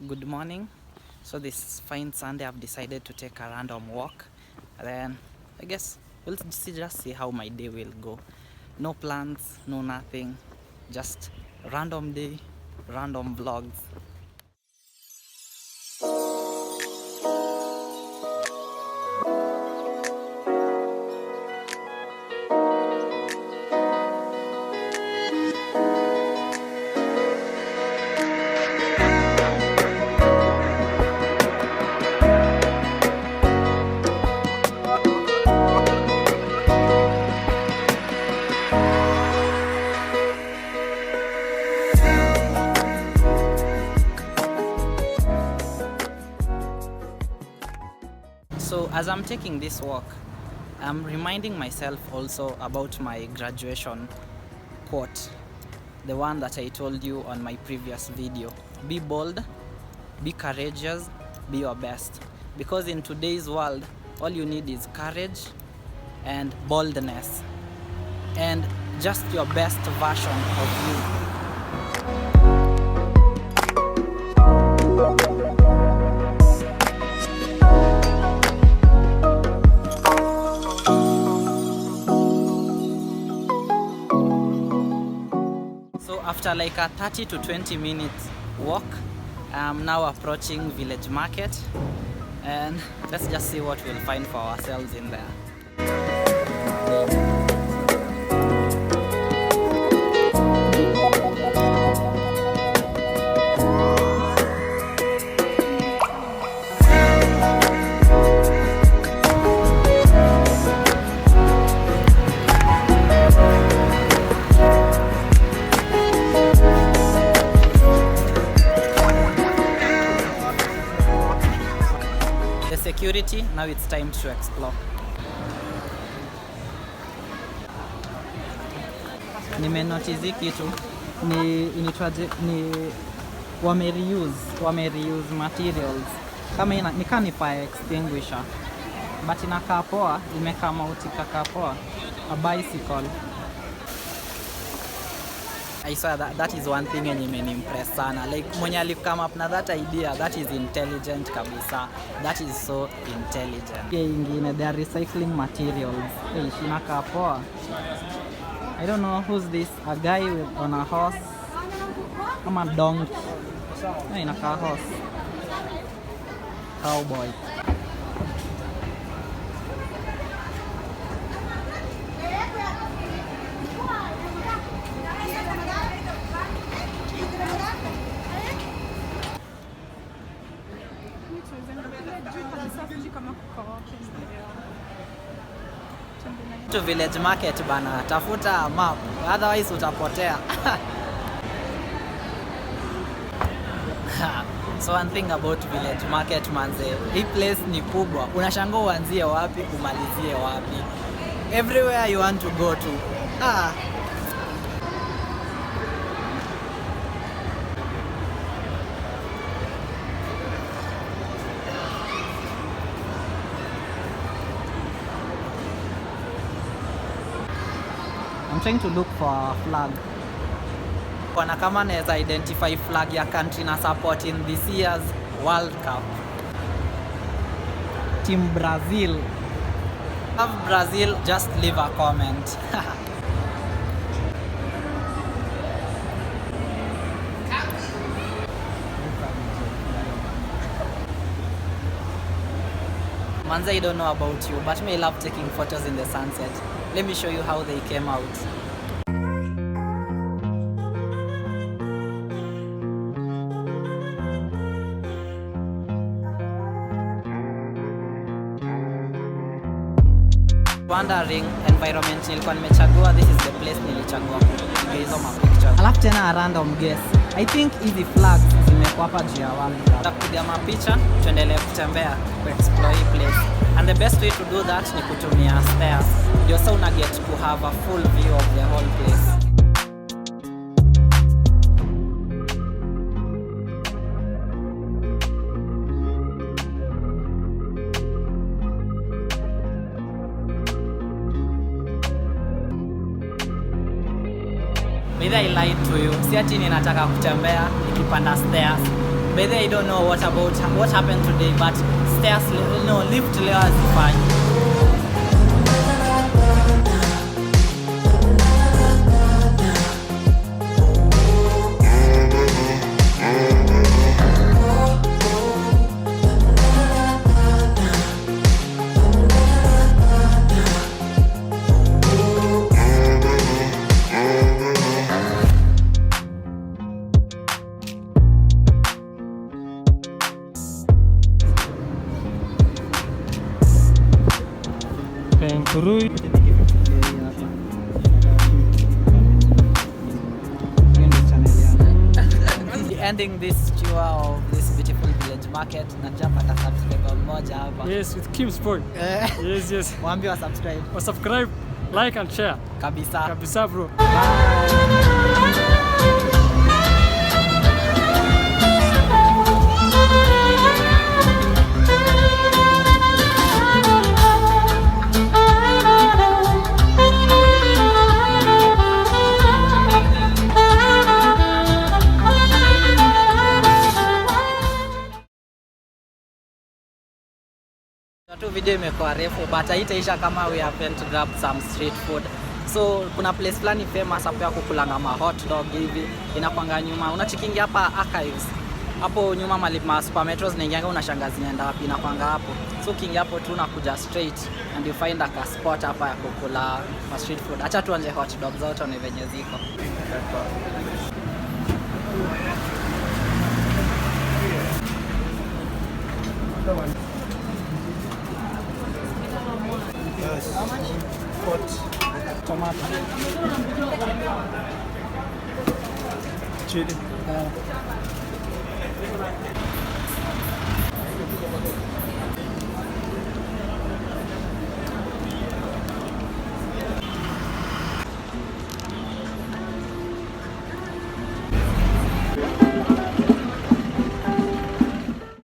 Good morning. So this fine Sunday I've decided to take a random walk, and then I guess we'll just see how my day will go. No plans, no nothing, just random day, random vlogs. So as I'm taking this walk, I'm reminding myself also about my graduation quote, the one that I told you on my previous video. Be bold, be courageous, be your best. Because in today's world, all you need is courage and boldness and just your best version of you. After like a 30 to 20 minutes walk, I'm now approaching village market, and let's just see what we'll find for ourselves in there. Security, now it's time to explore. Nimenotice kitu ni wame reuse materials kama ni fire extinguisher, but inakaa poa, imekaa mauti kaka poa, a bicycle. I saw that is one thing yenye imenimpress sana. Like mwenye alif come up na that idea, that is intelligent kabisa. That is so intelligent. Okay, ingine they are recycling materials. Hey, shinaka poa. I don't know who's this, a guy on a horse. Kama donkey. No, inaka horse. Cowboy. To village market bana, tafuta map, otherwise utapotea. So one thing about village market manze, hii place ni kubwa, unashangaa uanzie wapi kumalizie wapi, everywhere you want to go to. I'm trying to look for a flag. Kuna kama naweza identify flag ya country na support in this year's World Cup. Team Brazil. Have Brazil, just leave a comment. Manze, I don't know about you, but me I love taking photos in the sunset. Let me show you how they came out. Wandering environment nilikuwa nimechagua, this is the place nilichagua kupiga hizo mapictures. Alafu tena a random guess, I think hizi flags zimekuwa hapa juu ya World Cup. Tutapiga mapicha, tuendelee kutembea, explore hii place. And the best way to do that ni kutumia stairs. Ndio sasa una get to have a full view of the whole place. Maybe I lied to you. Si ati ninataka kutembea nikipanda stairs. By the way, I don't know what happened today, but stairs, no, lift leo hazifai. Kirui. Ending this tour of this beautiful village market. Najua pata subscriber mmoja hapa. Yes, with Kim's boy. Yes. Waambie wa subscribe. Or subscribe, like and share. Kabisa Bro. Tu video imekuwa refu but haitaisha kama we happen to grab some street food. So kuna place fulani famous hapo ya kukulanga ma hot dog hivi inakwanga nyuma. Unachikingi hapa archives. Hapo nyuma mali ma super metros zinaingianga unashangaa zinaenda wapi inakwanga hapo. So kingi hapo tu unakuja straight and you find a spot hapa ya kukula ma street food. Acha tuanze hot dog zote ni venye ziko. How much? What? Tomato. Chili.